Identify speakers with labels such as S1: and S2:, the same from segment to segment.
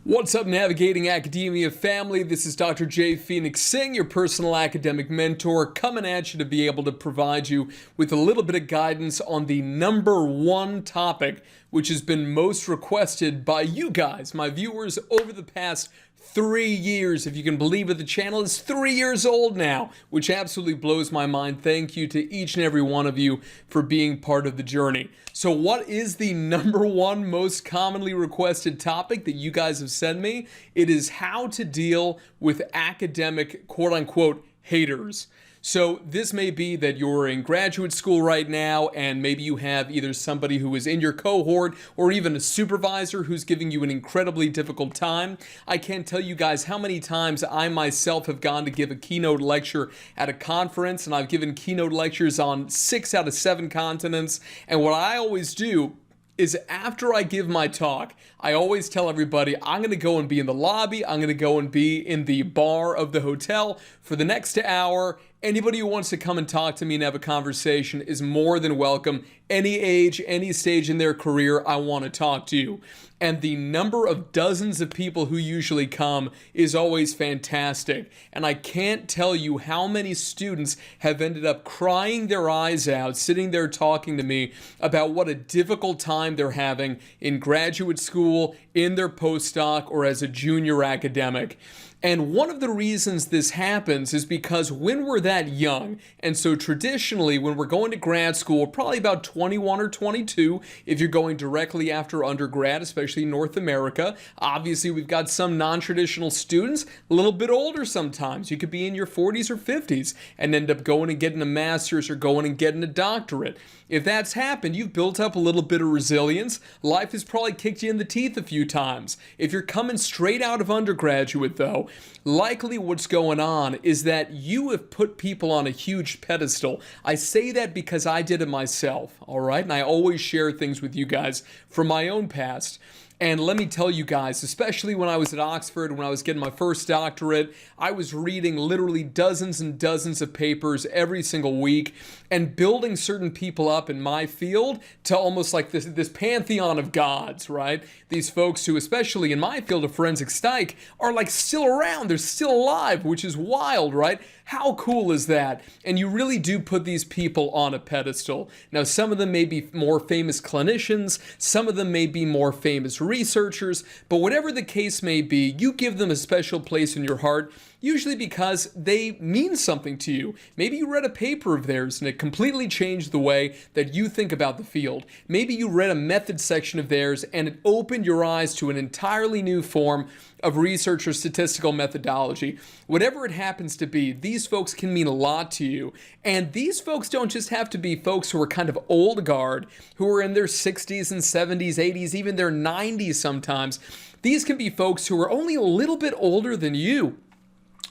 S1: What's up, Navigating Academia family? This is Dr. J. Phoenix Singh, your personal academic mentor, coming at you to be able to provide you with a little bit of guidance on the number one topic, which has been most requested by you guys, my viewers, over the past 3 years. If you can believe it, the channel is 3 years old now, which absolutely blows my mind. Thank you to each and every one of you for being part of the journey. So what is the number one most commonly requested topic that you guys have sent me? It is how to deal with academic quote-unquote haters. So this may be that you're in graduate school right now and maybe you have either somebody who is in your cohort or even a supervisor who's giving you an incredibly difficult time. I can't tell you guys how many times I myself have gone to give a keynote lecture at a conference, and I've given keynote lectures on 6 out of 7 continents. And what I always do is after I give my talk, I always tell everybody I'm going to go and be in the lobby, I'm going to go and be in the bar of the hotel for the next hour. Anybody who wants to come and talk to me and have a conversation is more than welcome. Any age, any stage in their career, I want to talk to you. And the number of dozens of people who usually come is always fantastic. And I can't tell you how many students have ended up crying their eyes out, sitting there talking to me about what a difficult time they're having in graduate school, in their postdoc, or as a junior academic. And one of the reasons this happens is because when we're that young, and so traditionally when we're going to grad school, probably about 21 or 22, if you're going directly after undergrad, especially in North America. Obviously, we've got some non-traditional students, a little bit older sometimes. You could be in your 40s or 50s and end up going and getting a master's or going and getting a doctorate. If that's happened, you've built up a little bit of resilience. Life has probably kicked you in the teeth a few times. If you're coming straight out of undergraduate, though, likely what's going on is that you have put people on a huge pedestal. I say that because I did it myself, all right? And I always share things with you guys from my own past. And let me tell you guys, especially when I was at Oxford, when I was getting my first doctorate, I was reading literally dozens and dozens of papers every single week and building certain people up in my field to almost like this pantheon of gods, right? These folks who, especially in my field of forensic psych, are like still around. They're still alive, which is wild, right? How cool is that? And you really do put these people on a pedestal. Now, some of them may be more famous clinicians, some of them may be more famous researchers, but whatever the case may be, you give them a special place in your heart, usually because they mean something to you. Maybe you read a paper of theirs and it completely changed the way that you think about the field. Maybe you read a method section of theirs and it opened your eyes to an entirely new form of research or statistical methodology. Whatever it happens to be, these folks can mean a lot to you. And these folks don't just have to be folks who are kind of old guard, who are in their 60s and 70s, 80s, even their 90s sometimes. These can be folks who are only a little bit older than you.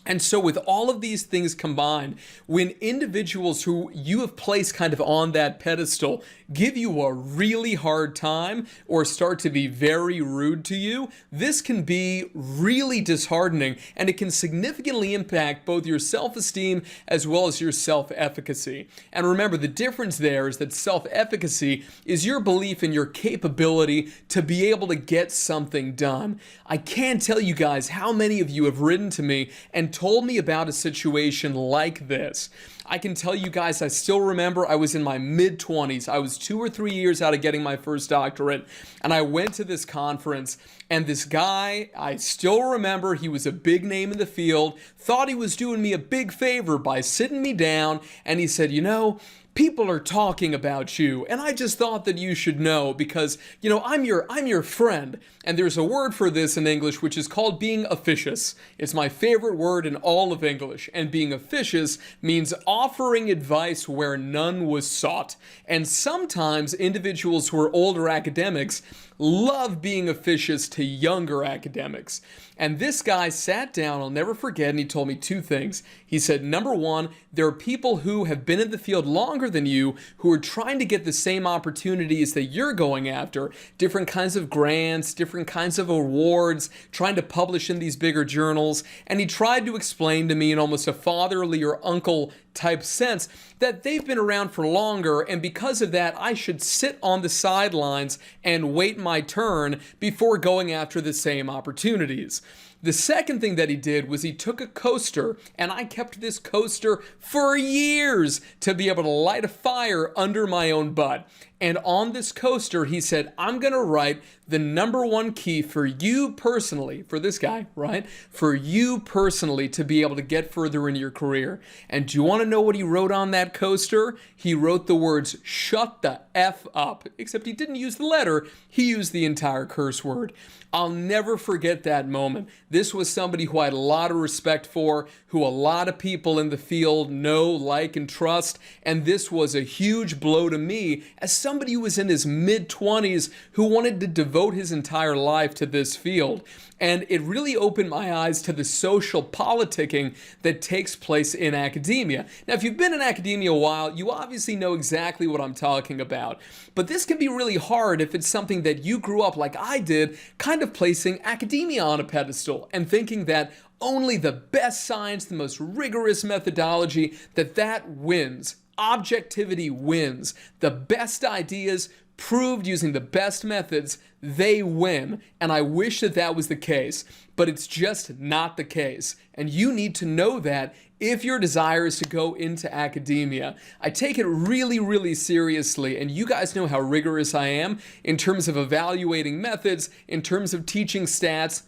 S1: And so with all of these things combined, when individuals who you have placed kind of on that pedestal give you a really hard time or start to be very rude to you, this can be really disheartening, and it can significantly impact both your self-esteem as well as your self-efficacy. And remember, the difference there is that self-efficacy is your belief in your capability to be able to get something done. I can't tell you guys how many of you have written to me and told me about a situation like this. I can tell you guys, I still remember I was in my mid-20s. I was 2 or 3 years out of getting my first doctorate, and I went to this conference, and this guy, I still remember, he was a big name in the field, thought he was doing me a big favor by sitting me down, and he said, you know, people are talking about you, and I just thought that you should know because, you know, I'm your friend. And there's a word for this in English which is called being officious. It's my favorite word in all of English, and being officious means offering advice where none was sought. And sometimes individuals who are older academics love being officious to younger academics. And this guy sat down, I'll never forget, and he told me 2 things. He said, number one, there are people who have been in the field longer than you who are trying to get the same opportunities that you're going after, different kinds of grants, different kinds of awards, trying to publish in these bigger journals. And he tried to explain to me in almost a fatherly or uncle type sense that they've been around for longer, and because of that, I should sit on the sidelines and wait my turn before going after the same opportunities. The second thing that he did was he took a coaster, and I kept this coaster for years to be able to light a fire under my own butt. And on this coaster, he said, I'm going to write the number one key for you personally, for this guy, right? For you personally to be able to get further in your career. And do you want to know what he wrote on that coaster? He wrote the words, shut the F up. Except he didn't use the letter, he used the entire curse word. I'll never forget that moment. This was somebody who I had a lot of respect for, who a lot of people in the field know, like, and trust. And this was a huge blow to me as somebody who was in his mid-20s who wanted to devote his entire life to this field. And it really opened my eyes to the social politicking that takes place in academia. Now, if you've been in academia a while, you obviously know exactly what I'm talking about. But this can be really hard if it's something that you grew up like I did, kind of placing academia on a pedestal and thinking that only the best science, the most rigorous methodology, that wins. Objectivity wins. The best ideas proved using the best methods, they win. And I wish that was the case, but it's just not the case. And you need to know that if your desire is to go into academia. I take it really, really seriously, and you guys know how rigorous I am in terms of evaluating methods, in terms of teaching stats,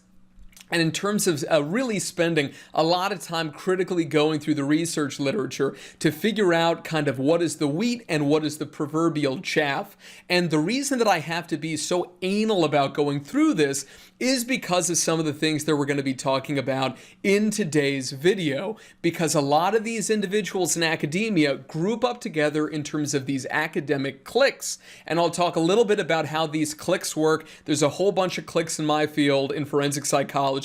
S1: and in terms of really spending a lot of time critically going through the research literature to figure out kind of what is the wheat and what is the proverbial chaff. And the reason that I have to be so anal about going through this is because of some of the things that we're going to be talking about in today's video, because a lot of these individuals in academia group up together in terms of these academic cliques. And I'll talk a little bit about how these cliques work. There's a whole bunch of cliques in my field in forensic psychology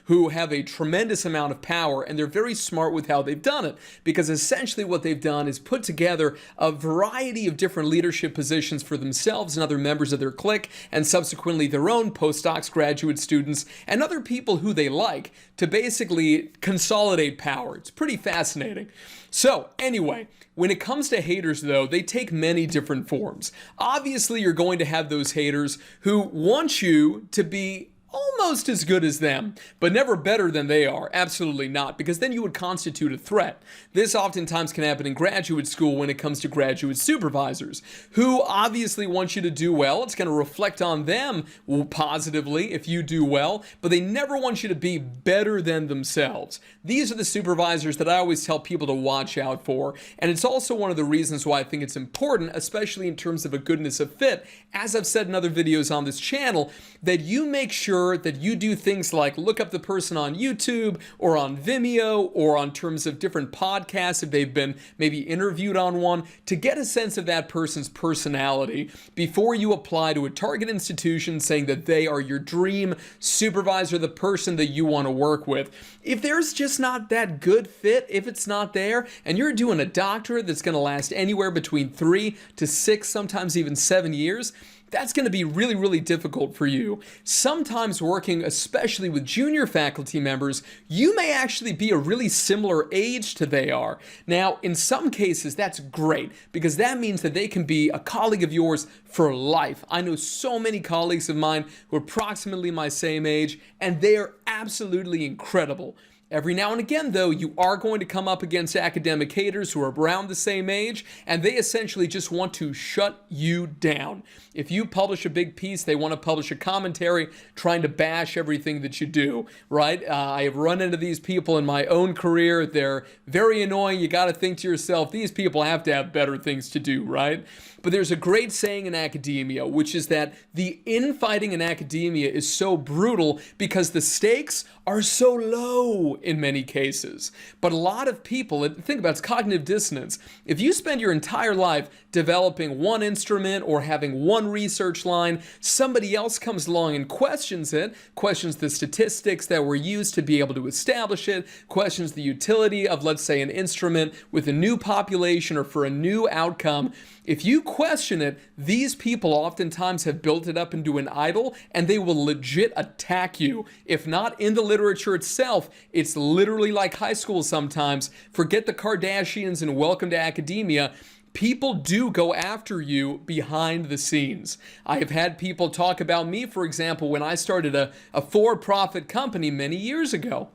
S1: who have a tremendous amount of power, and they're very smart with how they've done it, because essentially what they've done is put together a variety of different leadership positions for themselves and other members of their clique, and subsequently their own postdocs, graduate students, and other people who they like to basically consolidate power. It's pretty fascinating. So anyway, when it comes to haters though, they take many different forms. Obviously, you're going to have those haters who want you to be almost as good as them, but never better than they are. Absolutely not, because then you would constitute a threat. This oftentimes can happen in graduate school when it comes to graduate supervisors, who obviously want you to do well. It's going to reflect on them positively if you do well, but they never want you to be better than themselves. These are the supervisors that I always tell people to watch out for, and it's also one of the reasons why I think it's important, especially in terms of a goodness of fit, as I've said in other videos on this channel, that you make sure that you do things like look up the person on YouTube or on Vimeo or on terms of different podcasts if they've been maybe interviewed on one, to get a sense of that person's personality before you apply to a target institution saying that they are your dream supervisor, the person that you want to work with. If there's just not that good fit, if it's not there, and you're doing a doctorate that's going to last anywhere between 3 to 6, sometimes even 7 years, that's going to be really, really difficult for you. Sometimes working, especially with junior faculty members, you may actually be a really similar age to they are. Now, in some cases, that's great, because that means that they can be a colleague of yours for life. I know so many colleagues of mine who are approximately my same age, and they are absolutely incredible. Every now and again, though, you are going to come up against academic haters who are around the same age, and they essentially just want to shut you down. If you publish a big piece, they want to publish a commentary trying to bash everything that you do, right? I have run into these people in my own career. They're very annoying. You got to think to yourself, these people have to have better things to do, right? But there's a great saying in academia, which is that the infighting in academia is so brutal because the stakes are so low in many cases. But a lot of people, think about it, it's cognitive dissonance. If you spend your entire life developing one instrument or having one research line, somebody else comes along and questions it, questions the statistics that were used to be able to establish it, questions the utility of, let's say, an instrument with a new population or for a new outcome. If you question it, these people oftentimes have built it up into an idol, and they will legit attack you. If not in the literature itself, it's It's literally like high school sometimes. Forget the Kardashians and welcome to academia. People do go after you behind the scenes. I have had people talk about me, for example, when I started a for-profit company many years ago.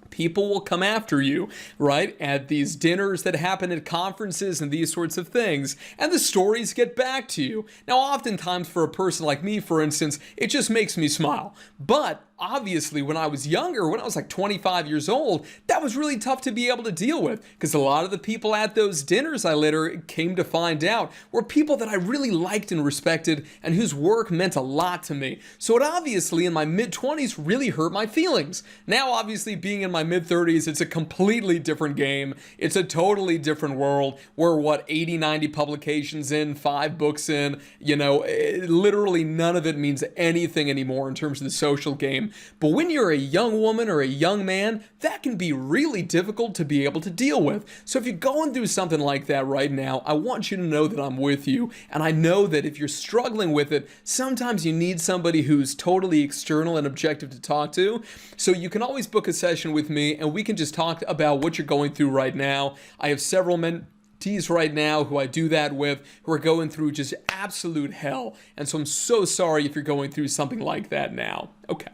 S1: People will come after you, right, at these dinners that happen at conferences and these sorts of things, and the stories get back to you. Now, oftentimes for a person like me, for instance, it just makes me smile. But obviously, when I was younger, when I was like 25 years old, that was really tough to be able to deal with, because a lot of the people at those dinners I later came to find out were people that I really liked and respected and whose work meant a lot to me. So it obviously, in my mid-20s, really hurt my feelings. Now, obviously, being in my mid-30s, it's a completely different game. It's a totally different world. We're, 80, 90 publications in, 5 books in, literally none of it means anything anymore in terms of the social game. But when you're a young woman or a young man, that can be really difficult to be able to deal with. So if you're going through something like that right now, I want you to know that I'm with you. And I know that if you're struggling with it, sometimes you need somebody who's totally external and objective to talk to. So you can always book a session with me and we can just talk about what you're going through right now. I have several mentees right now who I do that with, who are going through just absolute hell. And so I'm so sorry if you're going through something like that now. Okay.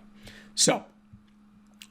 S1: So,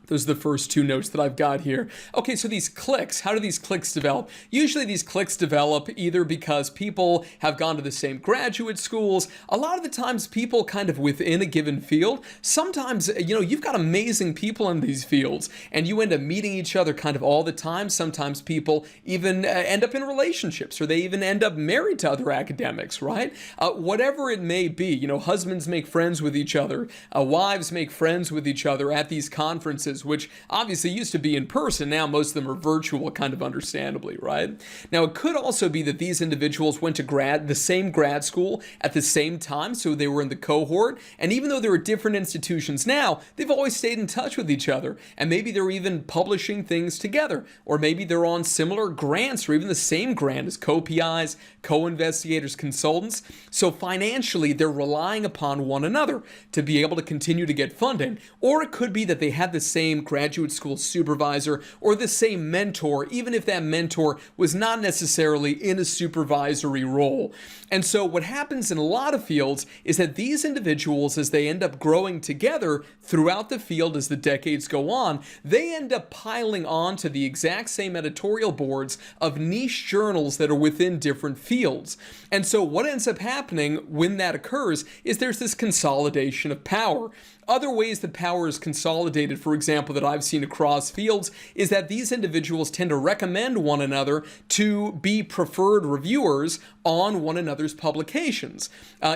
S1: those are the first 2 notes that I've got here. Okay, so these cliques, how do these cliques develop? Usually these cliques develop either because people have gone to the same graduate schools. A lot of the times people kind of within a given field. Sometimes, you've got amazing people in these fields and you end up meeting each other kind of all the time. Sometimes people even end up in relationships or they even end up married to other academics, right? Whatever it may be, husbands make friends with each other. Wives make friends with each other at these conferences, which obviously used to be in person. Now most of them are virtual, kind of understandably, right? Now it could also be that these individuals went to the same grad school at the same time, so they were in the cohort, and even though they're at different institutions now, they've always stayed in touch with each other, and maybe they're even publishing things together, or maybe they're on similar grants, or even the same grant as co-PIs, co-investigators, consultants. So financially, they're relying upon one another to be able to continue to get funding, or it could be that they had the same graduate school supervisor or the same mentor, even if that mentor was not necessarily in a supervisory role. And so what happens in a lot of fields is that these individuals, as they end up growing together throughout the field as the decades go on, they end up piling on to the exact same editorial boards of niche journals that are within different fields. And so what ends up happening when that occurs is there's this consolidation of power. Other ways that power is consolidated, for example, that I've seen across fields, is that these individuals tend to recommend one another to be preferred reviewers on one another's publications.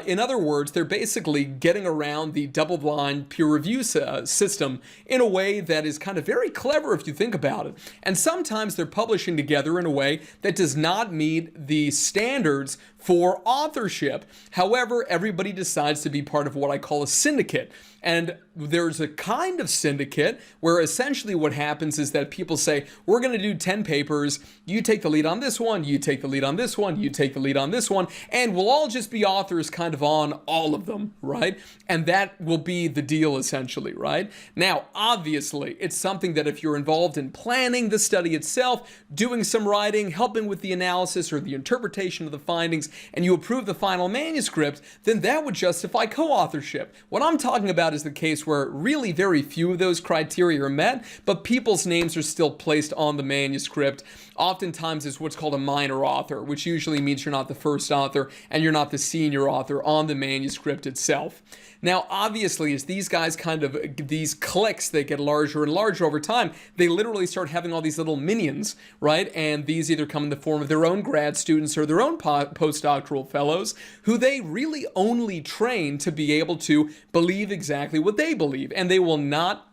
S1: In other words, they're basically getting around the double-blind peer review system in a way that is kind of very clever if you think about it. And sometimes they're publishing together in a way that does not meet the standards for authorship. However, everybody decides to be part of what I call a syndicate. And there's a kind of syndicate where essentially what happens is that people say, we're going to do 10 papers, you take the lead on this one, you take the lead on this one, you take the lead on this one, and we'll all just be authors kind of on all of them, right? And that will be the deal essentially, right? Now, obviously, it's something that if you're involved in planning the study itself, doing some writing, helping with the analysis or the interpretation of the findings, and you approve the final manuscript, then that would justify co-authorship. What I'm talking about is the case where really very few of those criteria are met, but people's names are still placed on the manuscript. Oftentimes it's what's called a minor author, which usually means you're not the first author and you're not the senior author on the manuscript itself. Now, obviously, as these guys these cliques, they get larger and larger over time, they literally start having all these little minions, right? And these either come in the form of their own grad students or their own postdoctoral fellows, who they really only train to be able to believe exactly what they believe. And they will not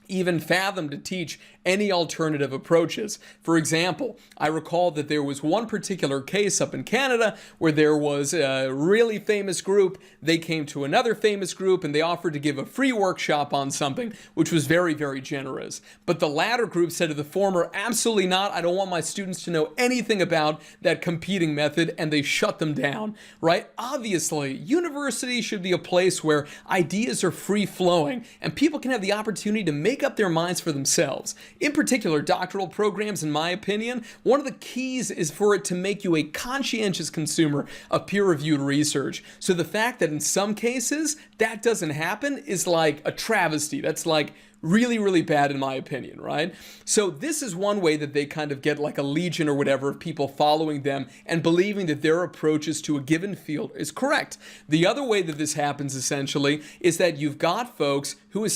S1: even fathom to teach any alternative approaches. For example, I recall that there was one particular case up in Canada where there was a really famous group. They came to another famous group and they offered to give a free workshop on something, which was very, very generous. But the latter group said to the former, absolutely not. I don't want my students to know anything about that competing method, and they shut them down, right? Obviously, university should be a place where ideas are free flowing and people can have the opportunity to make make up their minds for themselves. In particular, doctoral programs, in my opinion, one of the keys is for it to make you a conscientious consumer of peer-reviewed research. So the fact that in some cases that doesn't happen is like a travesty. That's like really, really bad in my opinion, right? So this is one way that they kind of get like a legion or whatever of people following them and believing that their approaches to a given field is correct. The other way that this happens essentially is that you've got folks who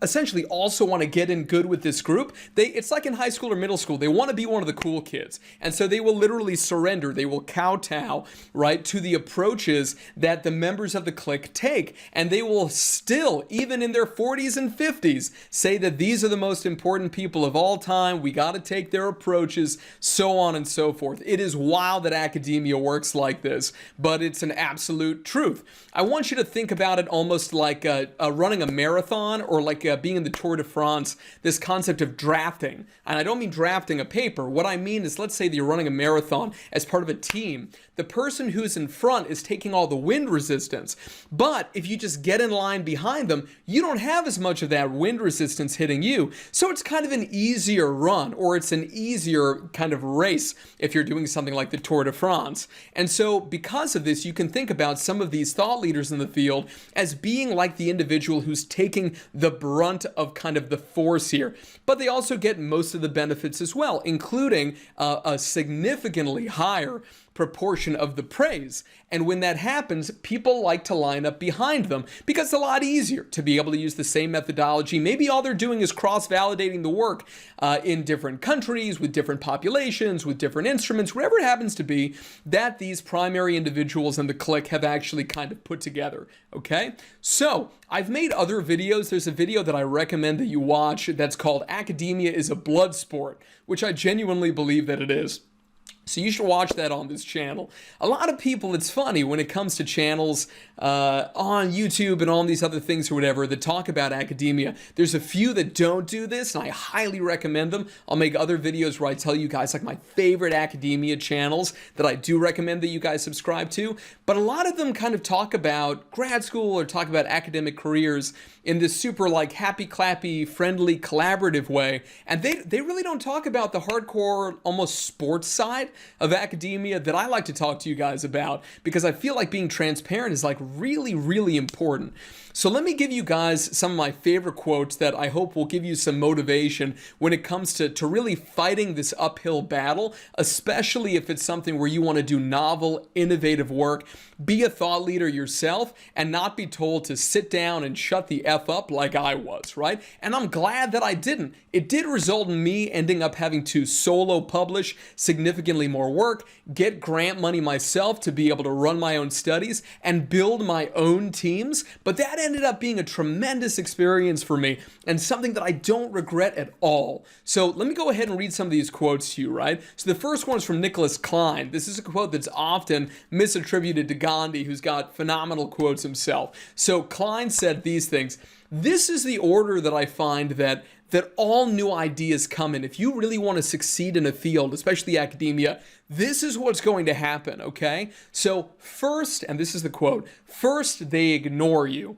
S1: essentially also want to get in good with this group. It's like in high school or middle school. They want to be one of the cool kids. And so they will literally surrender. They will kowtow, right, to the approaches that the members of the clique take. And they will still, even in their 40s and 50s, say that these are the most important people of all time. We got to take their approaches, so on and so forth. It is wild that academia works like this, but it's an absolute truth. I want you to think about it almost like running a marathon or like being in the Tour de France, this concept of drafting. And I don't mean drafting a paper. What I mean is, let's say that you're running a marathon as part of a team. The person who's in front is taking all the wind resistance. But if you just get in line behind them, you don't have as much of that wind resistance hitting you. So it's kind of an easier run, or it's an easier kind of race if you're doing something like the Tour de France. And so because of this, you can think about some of these thought leaders in the field as being like the individual who's taking the brunt of kind of the force here. But they also get most of the benefits as well, including a significantly higher proportion of the praise. And when that happens, people like to line up behind them because it's a lot easier to be able to use the same methodology. Maybe all they're doing is cross-validating the work in different countries, with different populations, with different instruments, whatever it happens to be, that these primary individuals in the clique have actually kind of put together, okay? So I've made other videos. There's a video that I recommend that you watch that's called Academia is a Blood Sport, which I genuinely believe that it is. So you should watch that on this channel. A lot of people, it's funny when it comes to channels on YouTube and all these other things or whatever that talk about academia. There's a few that don't do this, and I highly recommend them. I'll make other videos where I tell you guys like my favorite academia channels that I do recommend that you guys subscribe to. But a lot of them kind of talk about grad school or talk about academic careers in this super like happy, clappy, friendly, collaborative way. And they really don't talk about the hardcore, almost sports side of academia that I like to talk to you guys about, because I feel like being transparent is like really, really important. So let me give you guys some of my favorite quotes that I hope will give you some motivation when it comes to really fighting this uphill battle, especially if it's something where you want to do novel, innovative work. Be a thought leader yourself and not be told to sit down and shut the F up like I was, right? And I'm glad that I didn't. It did result in me ending up having to solo publish significantly more work, get grant money myself to be able to run my own studies and build my own teams. But that ended up being a tremendous experience for me and something that I don't regret at all. So let me go ahead and read some of these quotes to you, right? So the first one is from Nicholas Klein. This is a quote that's often misattributed to Gandhi, who's got phenomenal quotes himself. So Klein said these things: "This is the order that I find that all new ideas come in. If you really want to succeed in a field, especially academia, this is what's going to happen, okay? So first," and this is the quote, "first they ignore you."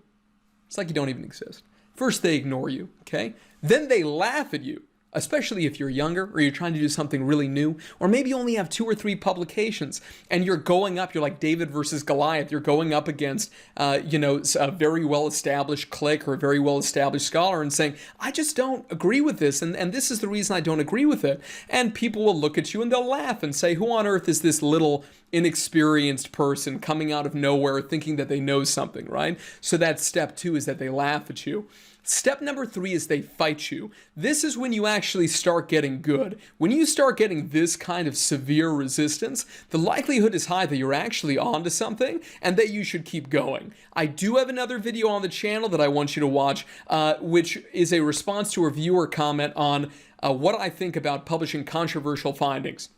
S1: It's like you don't even exist. First they ignore you, okay? Then they laugh at you, especially if you're younger or you're trying to do something really new, or maybe you only have 2 or 3 publications and you're going up, you're like David versus Goliath, you're going up against, a very well-established clique or a very well-established scholar and saying, I just don't agree with this, and this is the reason I don't agree with it. And people will look at you and they'll laugh and say, who on earth is this little inexperienced person coming out of nowhere thinking that they know something, right? So that's step 2, is that they laugh at you. Step number 3 is they fight you. This is when you actually start getting good. When you start getting this kind of severe resistance, the likelihood is high that you're actually onto something and that you should keep going. I do have another video on the channel that I want you to watch, which is a response to a viewer comment on what I think about publishing controversial findings,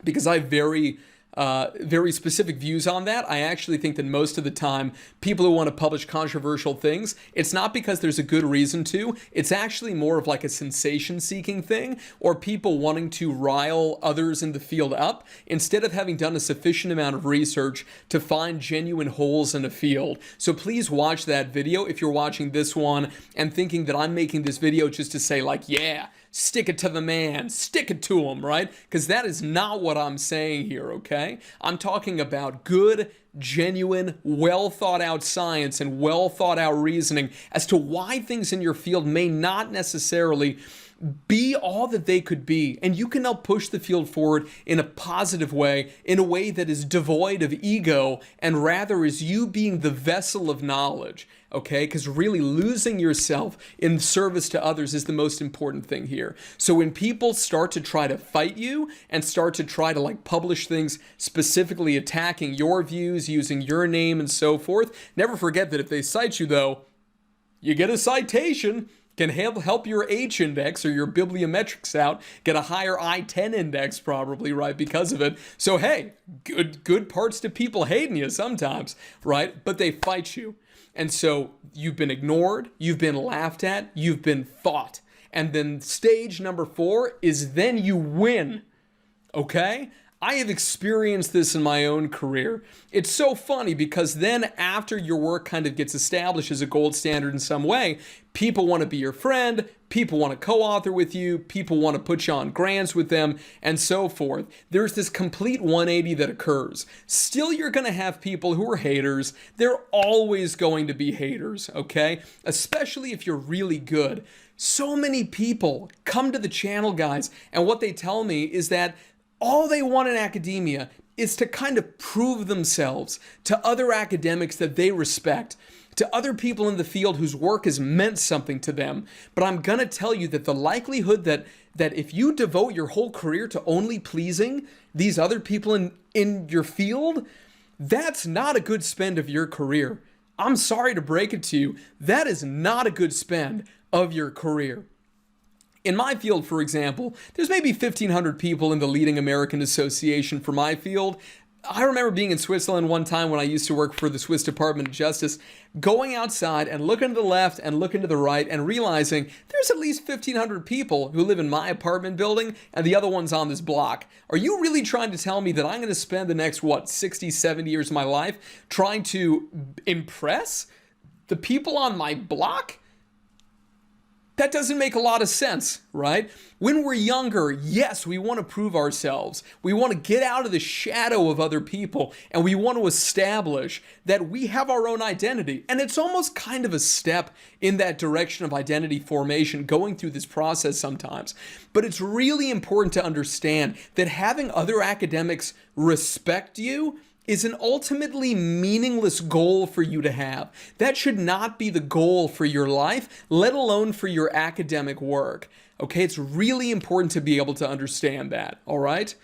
S1: because I very very specific views on that. I actually think that most of the time, people who want to publish controversial things, it's not because there's a good reason to. It's actually more of like a sensation-seeking thing, or people wanting to rile others in the field up instead of having done a sufficient amount of research to find genuine holes in a field. So please watch that video if you're watching this one and thinking that I'm making this video just to say like, yeah, stick it to the man, stick it to him, right? Because that is not what I'm saying here, okay? I'm talking about good, genuine, well thought out science and well thought out reasoning as to why things in your field may not necessarily be all that they could be. And you can help push the field forward in a positive way, in a way that is devoid of ego and rather is you being the vessel of knowledge. Okay, because really losing yourself in service to others is the most important thing here. So when people start to try to fight you and start to try to like publish things specifically attacking your views, using your name and so forth, never forget that if they cite you though, you get a citation, can help your H index or your bibliometrics out, get a higher I-10 index probably, right, because of it. So hey, good parts to people hating you sometimes, right? But they fight you. And so you've been ignored, you've been laughed at, you've been fought. And then stage number 4 is then you win, okay? I have experienced this in my own career. It's so funny because then after your work kind of gets established as a gold standard in some way, people want to be your friend, people want to co-author with you, people want to put you on grants with them, and so forth. There's this complete 180 that occurs. Still, you're going to have people who are haters. They're always going to be haters, okay? Especially if you're really good. So many people come to the channel, guys, and what they tell me is that all they want in academia is to kind of prove themselves to other academics that they respect, to other people in the field whose work has meant something to them. But I'm going to tell you that the likelihood that if you devote your whole career to only pleasing these other people in your field, that's not a good spend of your career. I'm sorry to break it to you. That is not a good spend of your career. In my field, for example, there's maybe 1,500 people in the leading American association for my field. I remember being in Switzerland one time when I used to work for the Swiss Department of Justice, going outside and looking to the left and looking to the right and realizing there's at least 1,500 people who live in my apartment building and the other one's on this block. Are you really trying to tell me that I'm going to spend the next, 60, 70 years of my life trying to impress the people on my block? That doesn't make a lot of sense, right? When we're younger, yes, we want to prove ourselves. We want to get out of the shadow of other people, and we want to establish that we have our own identity. And it's almost kind of a step in that direction of identity formation, going through this process sometimes. But it's really important to understand that having other academics respect you is an ultimately meaningless goal for you to have. That should not be the goal for your life, let alone for your academic work. Okay, it's really important to be able to understand that, all right?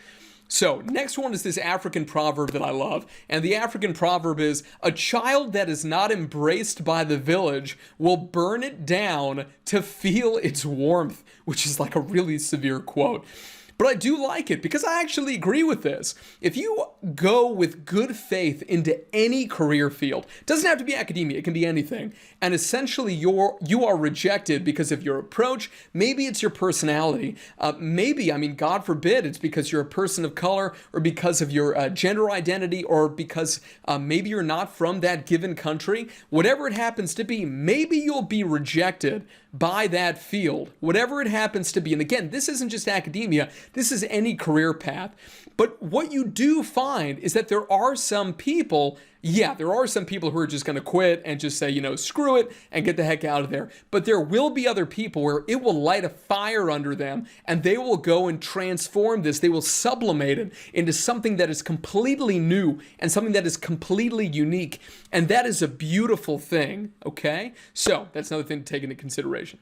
S1: So, next one is this African proverb that I love, and the African proverb is, a child that is not embraced by the village will burn it down to feel its warmth, which is like a really severe quote. But I do like it because I actually agree with this. If you go with good faith into any career field, it doesn't have to be academia, it can be anything, and essentially you are rejected because of your approach, maybe it's your personality, maybe, God forbid, it's because you're a person of color or because of your gender identity or because maybe you're not from that given country, whatever it happens to be, maybe you'll be rejected by that field, whatever it happens to be. And again, this isn't just academia, this is any career path. But what you do find is that there are some people, who are just going to quit and just say, screw it and get the heck out of there. But there will be other people where it will light a fire under them and they will go and transform this. They will sublimate it into something that is completely new and something that is completely unique. And that is a beautiful thing, okay? So that's another thing to take into consideration.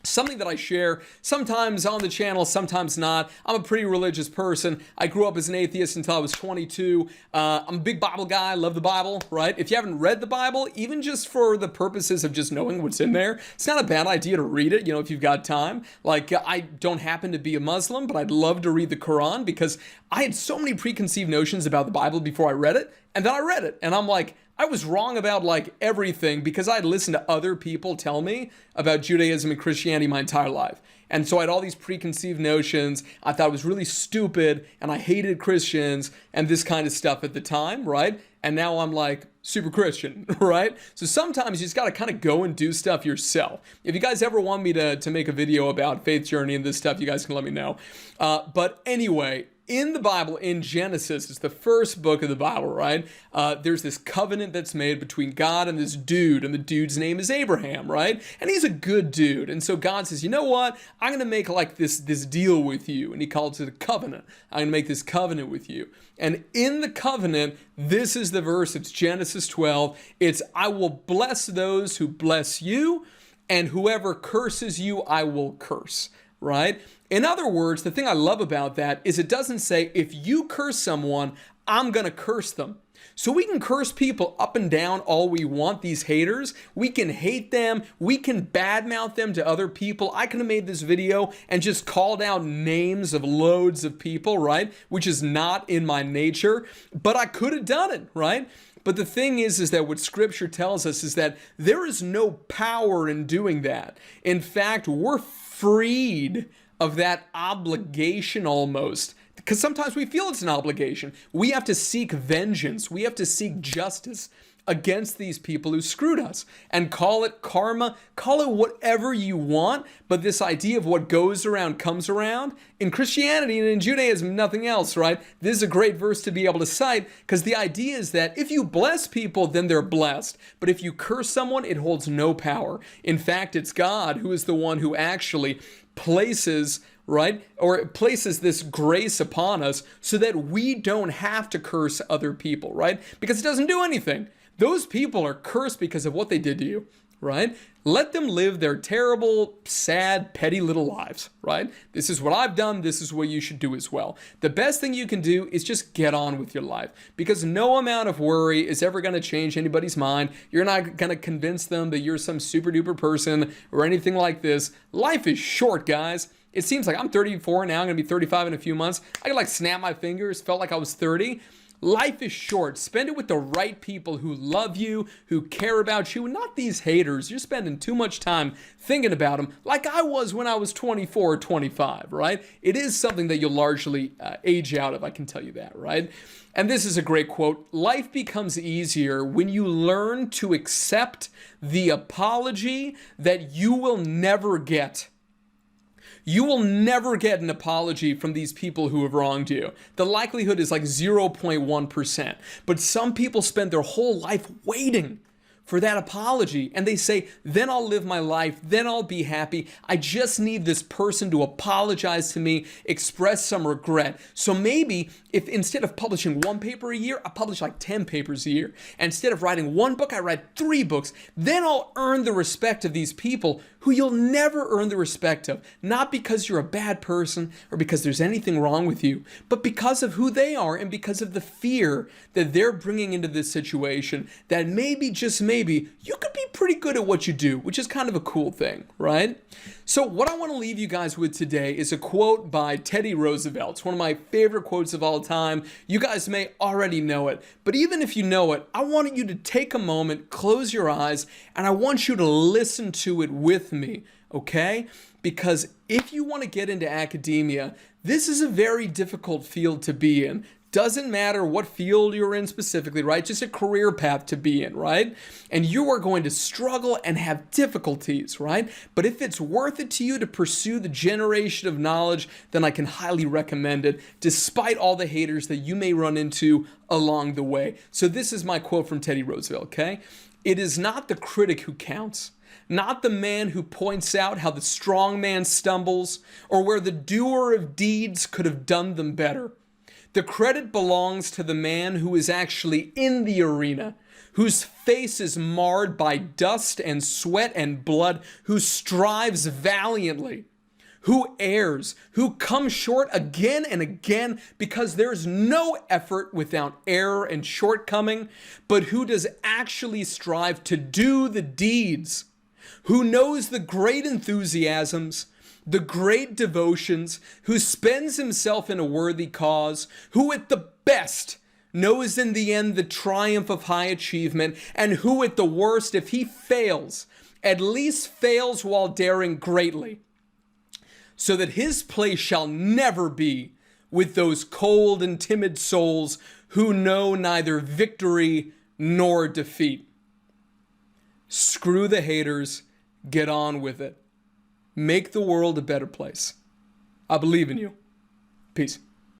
S1: something that I share sometimes on the channel, sometimes not. I'm a pretty religious person. I grew up as an atheist until I was 22. I'm a big Bible guy. I love the Bible, right? If you haven't read the Bible, even just for the purposes of just knowing what's in there, it's not a bad idea to read it, if you've got time. Like, I don't happen to be a Muslim, but I'd love to read the Quran because I had so many preconceived notions about the Bible before I read it, and then I read it, and I'm like, I was wrong about like everything because I'd listened to other people tell me about Judaism and Christianity my entire life. And so I had all these preconceived notions. I thought it was really stupid and I hated Christians and this kind of stuff at the time, right? And now I'm like super Christian, right? So sometimes you just got to kind of go and do stuff yourself. If you guys ever want me to make a video about faith journey and this stuff, you guys can let me know. But anyway, in the Bible, in Genesis, it's the first book of the Bible, right? There's this covenant that's made between God and this dude, and the dude's name is Abraham, right? And he's a good dude. And so God says, you know what? I'm going to make like this deal with you. And he calls it a covenant. I'm going to make this covenant with you. And in the covenant, this is the verse. It's Genesis 12. It's, I will bless those who bless you, and whoever curses you, I will curse, right? In other words, the thing I love about that is it doesn't say, if you curse someone, I'm going to curse them. So we can curse people up and down all we want, these haters. We can hate them. We can badmouth them to other people. I could have made this video and just called out names of loads of people, right? Which is not in my nature, but I could have done it, right? But the thing is that what Scripture tells us is that there is no power in doing that. In fact, we're freed of that obligation almost, because sometimes we feel it's an obligation. We have to seek vengeance. We have to seek justice against these people who screwed us, and call it karma, call it whatever you want. But this idea of what goes around comes around, in Christianity and in Judaism, nothing else, right? This is a great verse to be able to cite, because the idea is that if you bless people, then they're blessed. But if you curse someone, it holds no power. In fact, it's God who is the one who actually places, right? Or places this grace upon us so that we don't have to curse other people, right? Because it doesn't do anything. Those people are cursed because of what they did to you, right? Let them live their terrible, sad, petty little lives, right? This is what I've done. This is what you should do as well. The best thing you can do is just get on with your life, because no amount of worry is ever going to change anybody's mind. You're not going to convince them that you're some super duper person or anything like this. Life is short, guys. It seems like I'm 34 now. I'm going to be 35 in a few months. I could like snap my fingers. Felt like I was 30. Life is short. Spend it with the right people who love you, who care about you, not these haters. You're spending too much time thinking about them, like I was when I was 24 or 25, right? It is something that you'll largely age out of, I can tell you that, right? And this is a great quote. Life becomes easier when you learn to accept the apology that you will never get. You will never get an apology from these people who have wronged you. The likelihood is like 0.1%. But some people spend their whole life waiting for that apology. And they say, then I'll live my life, then I'll be happy. I just need this person to apologize to me, express some regret. So maybe if instead of publishing one paper a year, I publish like 10 papers a year. And instead of writing one book, I write 3 books. Then I'll earn the respect of these people who you'll never earn the respect of. Not because you're a bad person or because there's anything wrong with you, but because of who they are and because of the fear that they're bringing into this situation, that maybe, just maybe, you could be pretty good at what you do, which is kind of a cool thing, right? So what I want to leave you guys with today is a quote by Teddy Roosevelt. It's one of my favorite quotes of all time. You guys may already know it, but even if you know it, I want you to take a moment, close your eyes, and I want you to listen to it with me, okay? Because if you want to get into academia, this is a very difficult field to be in. Doesn't matter what field you're in specifically, right? Just a career path to be in, right? And you are going to struggle and have difficulties, right? But if it's worth it to you to pursue the generation of knowledge, then I can highly recommend it, despite all the haters that you may run into along the way. So this is my quote from Teddy Roosevelt, okay? It is not the critic who counts, not the man who points out how the strong man stumbles or where the doer of deeds could have done them better. The credit belongs to the man who is actually in the arena, whose face is marred by dust and sweat and blood, who strives valiantly, who errs, who comes short again and again, because there's no effort without error and shortcoming, but who does actually strive to do the deeds, who knows the great enthusiasms, the great devotions, who spends himself in a worthy cause, who at the best knows in the end the triumph of high achievement, and who at the worst, if he fails, at least fails while daring greatly, so that his place shall never be with those cold and timid souls who know neither victory nor defeat. Screw the haters, get on with it. Make the world a better place. I believe in you. Peace.